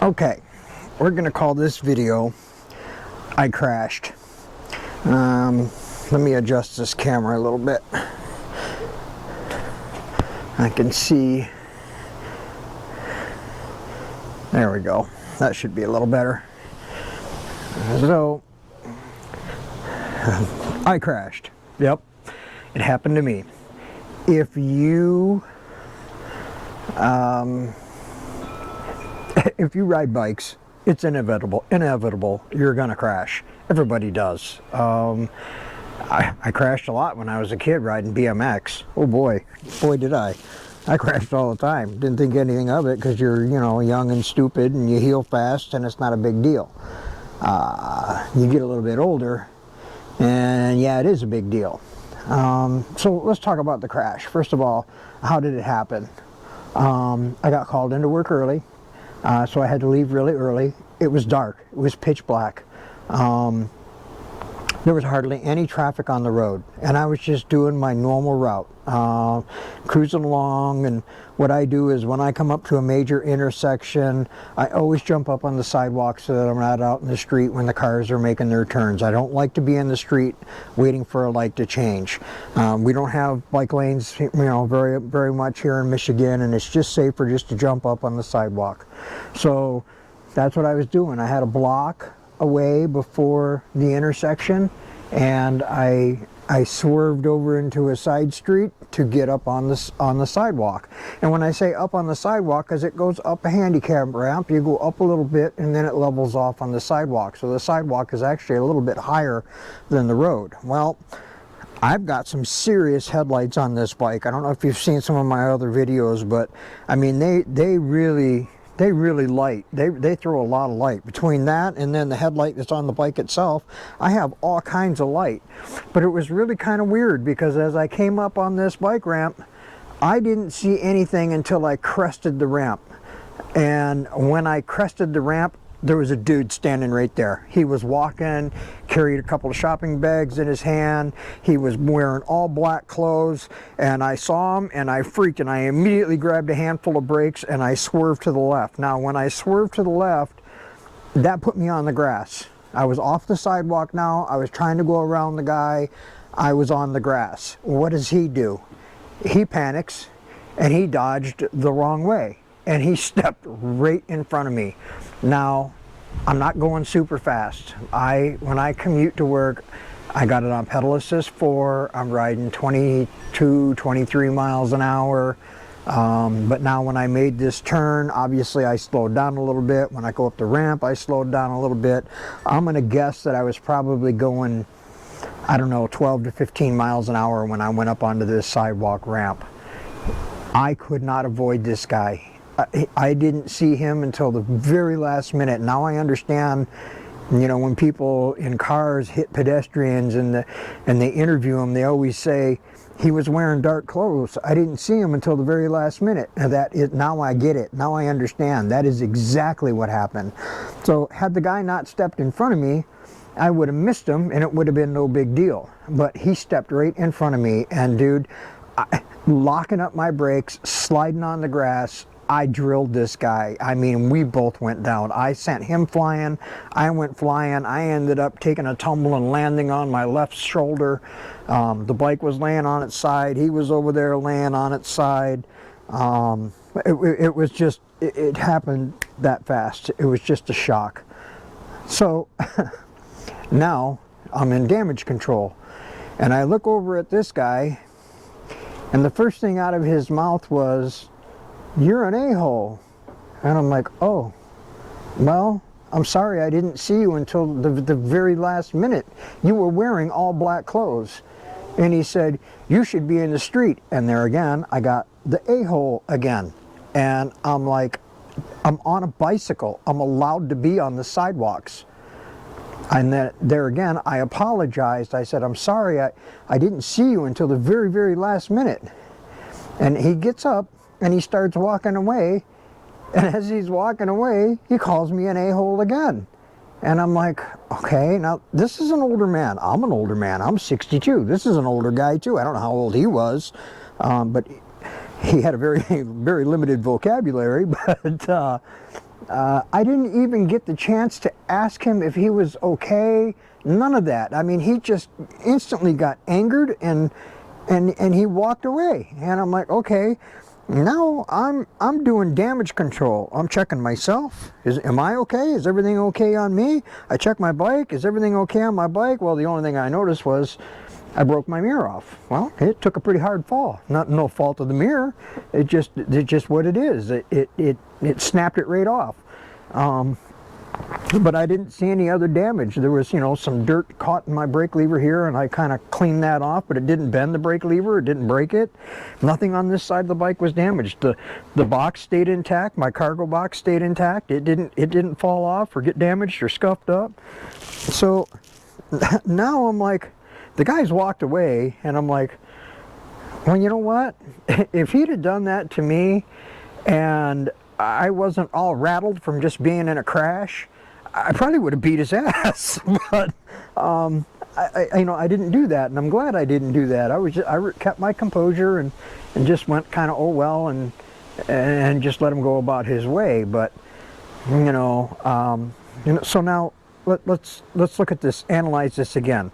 Okay, we're gonna call this video I crashed. Let me adjust this camera a little bit. I can see. There we go. That should be a little better. So, I crashed. Yep, it happened to me. If you if you ride bikes, it's inevitable. You're gonna crash. Everybody does. I crashed a lot when I was a kid riding BMX. Oh boy did I crashed all the time. Didn't think anything of it because you're, young and stupid and you heal fast and it's not a big deal. You get a little bit older and yeah, it is a big deal. So let's talk about the crash. First of all, how did it happen? I got called into work early, so I had to leave really early. It was dark. It was pitch black. There was hardly any traffic on the road, and I was just doing my normal route, cruising along. And what I do is when I come up to a major intersection, I always jump up on the sidewalk so that I'm not out in the street when the cars are making their turns. I don't like to be in the street waiting for a light to change. We don't have bike lanes, very much here in Michigan, and it's just safer just to jump up on the sidewalk. So that's what I was doing. I had a block away before the intersection, and I swerved over into a side street to get up on the sidewalk. And when I say up on the sidewalk, because it goes up a handicap ramp, you go up a little bit and then it levels off on the sidewalk. So the sidewalk is actually a little bit higher than the road. Well, I've got some serious headlights on this bike. I don't know if you've seen some of my other videos, but I mean they really light. They throw a lot of light. Between that and then the headlight that's on the bike itself, I have all kinds of light. But it was really kind of weird because as I came up on this bike ramp, I didn't see anything until I crested the ramp. And when I crested the ramp, there was a dude standing right there. He was walking, carried a couple of shopping bags in his hand. He was wearing all black clothes, and I saw him and I freaked, and I immediately grabbed a handful of brakes and I swerved to the left. Now when I swerved to the left, that put me on the grass. I was off the sidewalk now. I was trying to go around the guy. I was on the grass. What does he do? He panics and he dodged the wrong way, and he stepped right in front of me. Now, I'm not going super fast. When I commute to work, I got it on pedal assist 4. I'm riding 22, 23 miles an hour. But now when I made this turn, obviously I slowed down a little bit. When I go up the ramp, I slowed down a little bit. I'm gonna guess that I was probably going, 12 to 15 miles an hour when I went up onto this sidewalk ramp. I could not avoid this guy. I didn't see him until the very last minute. Now I understand, when people in cars hit pedestrians and they interview them, they always say he was wearing dark clothes. I didn't see him until the very last minute. Now I get it. Now I understand. That is exactly what happened. So had the guy not stepped in front of me, I would have missed him and it would have been no big deal. But he stepped right in front of me, and dude, locking up my brakes, sliding on the grass, I drilled this guy. I mean, we both went down. I sent him flying. I went flying. I ended up taking a tumble and landing on my left shoulder. The bike was laying on its side. He was over there laying on its side. It was just, it happened that fast. It was just a shock. So now I'm in damage control. And I look over at this guy, and the first thing out of his mouth was, "You're an a-hole." And I'm like, oh, well, I'm sorry I didn't see you until the very last minute. You were wearing all black clothes. And he said, "You should be in the street." And there again, I got the a-hole again. And I'm like, I'm on a bicycle. I'm allowed to be on the sidewalks. And then there again, I apologized. I said, "I'm sorry, I didn't see you until the very, very last minute." And he gets up and he starts walking away, and as he's walking away, he calls me an a-hole again. And I'm like, okay, now this is an older man. I'm an older man. I'm 62. This is an older guy too. I don't know how old he was, but he had a very, very limited vocabulary. But I didn't even get the chance to ask him if he was okay. None of that. I mean, he just instantly got angered and he walked away. And I'm like, okay, now I'm doing damage control. I'm checking myself. Am I okay? Is everything okay on me? I check my bike. Is everything okay on my bike? Well, the only thing I noticed was I broke my mirror off. Well, it took a pretty hard fall. No fault of the mirror. It's just what it is. It snapped it right off. But I didn't see any other damage. There was, some dirt caught in my brake lever here, and I kind of cleaned that off, but it didn't bend the brake lever. It didn't break it. Nothing on this side of the bike was damaged. The box stayed intact. My cargo box stayed intact. It didn't fall off or get damaged or scuffed up. So now I'm like, the guy's walked away, and I'm like, well, you know what? If he'd have done that to me and I wasn't all rattled from just being in a crash, I probably would have beat his ass. But I didn't do that, and I'm glad I didn't do that. I kept my composure and just went kind of, oh well, and just let him go about his way. But so now let's look at this, analyze this again.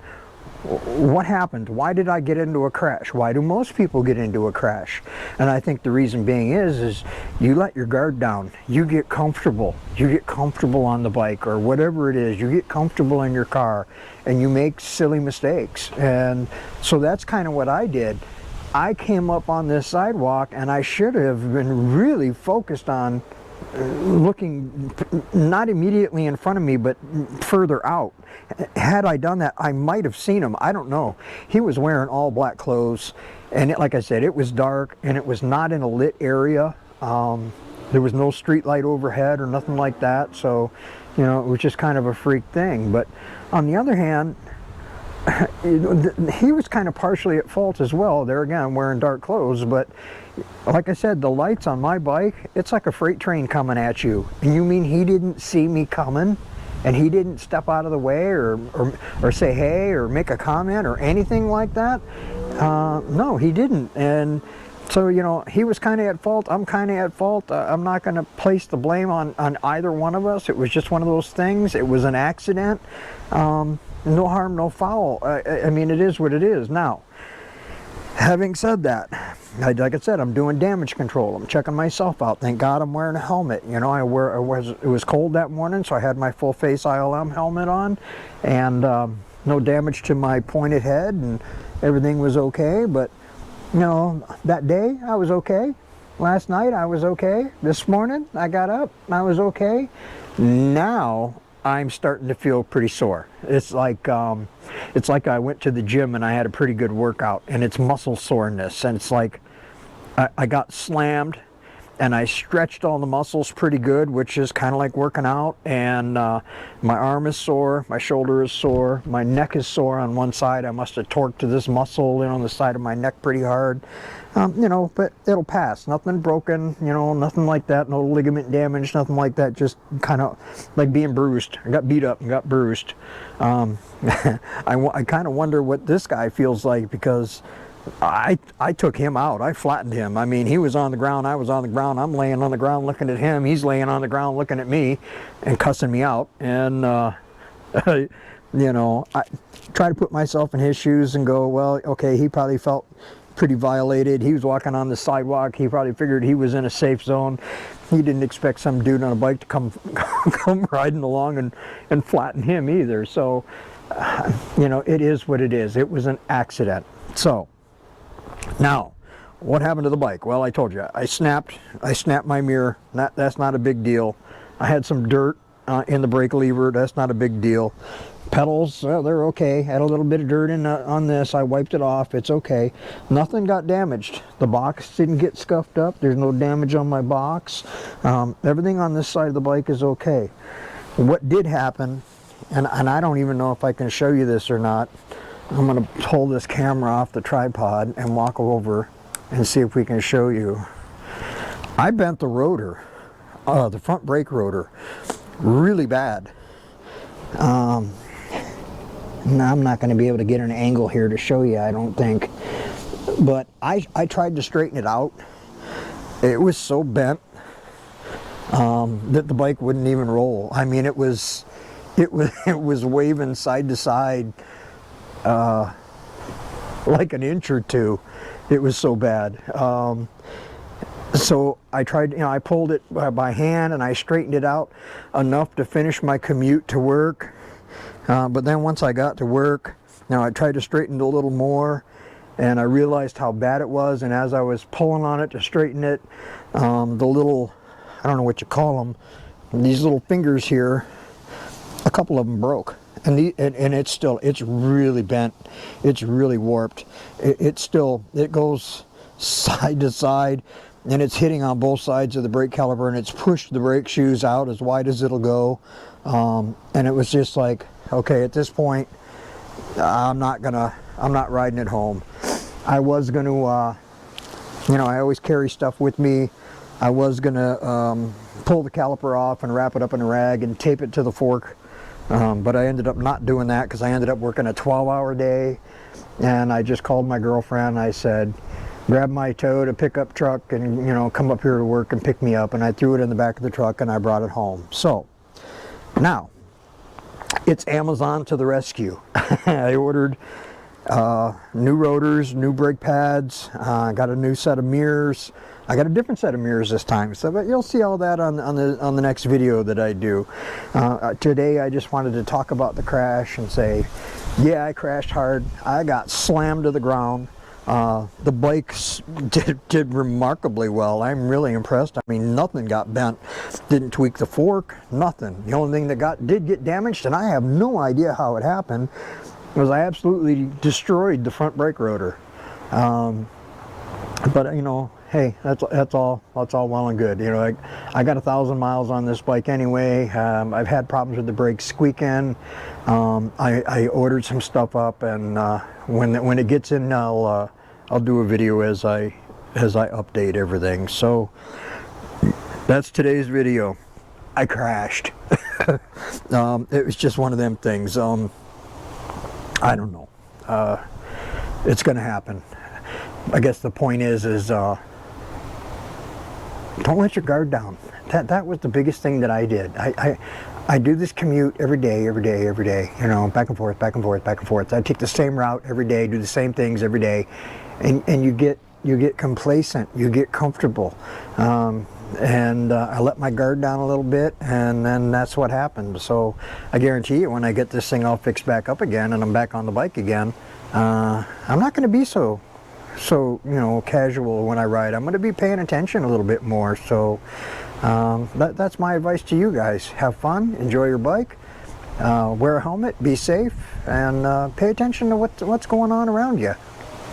What happened? Why did I get into a crash? Why do most people get into a crash? And I think the reason being is you let your guard down. You get comfortable. You get comfortable on the bike or whatever it is. You get comfortable in your car and you make silly mistakes. And so that's kind of what I did. I came up on this sidewalk and I should have been really focused on looking not immediately in front of me but further out. Had I done that, I might have seen him. I don't know. He was wearing all black clothes, and like I said, it was dark and it was not in a lit area. There was no street light overhead or nothing like that, so it was just kind of a freak thing. But on the other hand, he was kind of partially at fault as well. There again, wearing dark clothes, but like I said, the lights on my bike, it's like a freight train coming at you. And you mean he didn't see me coming? And he didn't step out of the way or say hey or make a comment or anything like that? No, he didn't. And so, he was kind of at fault. I'm kind of at fault. I'm not going to place the blame on either one of us. It was just one of those things. It was an accident. No harm, no foul. I mean, it is what it is. Now, having said that, like I said, I'm doing damage control. I'm checking myself out. Thank God I'm wearing a helmet. It was cold that morning, so I had my full face ILM helmet on, and no damage to my pointed head, and everything was okay. But that day I was okay. Last night I was okay. This morning I got up, I was okay. Now I'm starting to feel pretty sore. It's like I went to the gym and I had a pretty good workout, and it's muscle soreness, and it's like I got slammed and I stretched all the muscles pretty good, which is kind of like working out, and my arm is sore, my shoulder is sore, my neck is sore on one side. I must have torqued to this muscle on the side of my neck pretty hard. But it'll pass. Nothing broken, nothing like that, no ligament damage, nothing like that, just kind of like being bruised. I got beat up and got bruised. I kind of wonder what this guy feels like, because I took him out. I flattened him. I mean, he was on the ground, I was on the ground, I'm laying on the ground looking at him, he's laying on the ground looking at me and cussing me out. And I try to put myself in his shoes and go, well, okay, he probably felt pretty violated. He was walking on the sidewalk. He probably figured he was in a safe zone. He didn't expect some dude on a bike to come riding along and flatten him either. So, it is what it is. It was an accident. So, now, what happened to the bike? Well, I told you, I snapped my mirror. That's not a big deal. I had some dirt in the brake lever. That's not a big deal. Pedals, well, they're okay. Had a little bit of dirt on this. I wiped it off. It's okay. Nothing got damaged. The box didn't get scuffed up. There's no damage on my box. Everything on this side of the bike is okay. What did happen, and I don't even know if I can show you this or not. I'm going to pull this camera off the tripod and walk over and see if we can show you. I bent the rotor, the front brake rotor, really bad. Now I'm not going to be able to get an angle here to show you, I don't think. But I tried to straighten it out. It was so bent. that the bike wouldn't even roll. I mean, it was waving side to side like an inch or two. It was so bad. So I tried, I pulled it by hand and I straightened it out enough to finish my commute to work. But then once I got to work, I tried to straighten it a little more, and I realized how bad it was. And as I was pulling on it to straighten it, the little, I don't know what you call them, these little fingers here, a couple of them broke. And it's really bent. It's really warped. It goes side to side, and it's hitting on both sides of the brake caliper, and it's pushed the brake shoes out as wide as it'll go. And it was just like, okay, at this point, I'm not riding it home. I was going to, I always carry stuff with me. I was going to pull the caliper off and wrap it up in a rag and tape it to the fork. But I ended up not doing that because I ended up working a 12-hour day, and I just called my girlfriend. I said, grab my Toyota pickup truck and, come up here to work and pick me up. And I threw it in the back of the truck and I brought it home. So now it's Amazon to the rescue. I ordered new rotors, new brake pads, got a new set of mirrors. I got a different set of mirrors this time, so but you'll see all that on the next video that I do. Today I just wanted to talk about the crash and say, yeah, I crashed hard. I got slammed to the ground. The bikes did remarkably well. I'm really impressed. I mean, nothing got bent, didn't tweak the fork, nothing. The only thing that did get damaged, and I have no idea how it happened, was I absolutely destroyed the front brake rotor. But hey, that's all well and good. I got 1,000 miles on this bike anyway. I've had problems with the brakes squeaking. I ordered some stuff up, and when it gets in, I'll do a video as I update everything. So that's today's video. I crashed. It was just one of them things. I don't know. It's gonna happen. I guess the point is don't let your guard down. That was the biggest thing that I did. I do this commute every day, back and forth, back and forth, back and forth. I take the same route every day, do the same things every day, and you get complacent, you get comfortable, and I let my guard down a little bit, and then that's what happened. So I guarantee you, when I get this thing all fixed back up again and I'm back on the bike again, I'm not going to be so casual when I ride. I'm going to be paying attention a little bit more. So that's my advice to you guys. Have fun, enjoy your bike, wear a helmet, be safe, and pay attention to what's going on around you.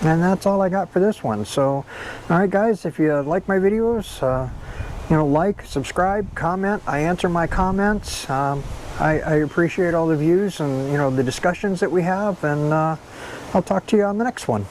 And that's all I got for this one. So all right guys, if you like my videos, like, subscribe, comment. I answer my comments. I appreciate all the views and the discussions that we have, and I'll talk to you on the next one.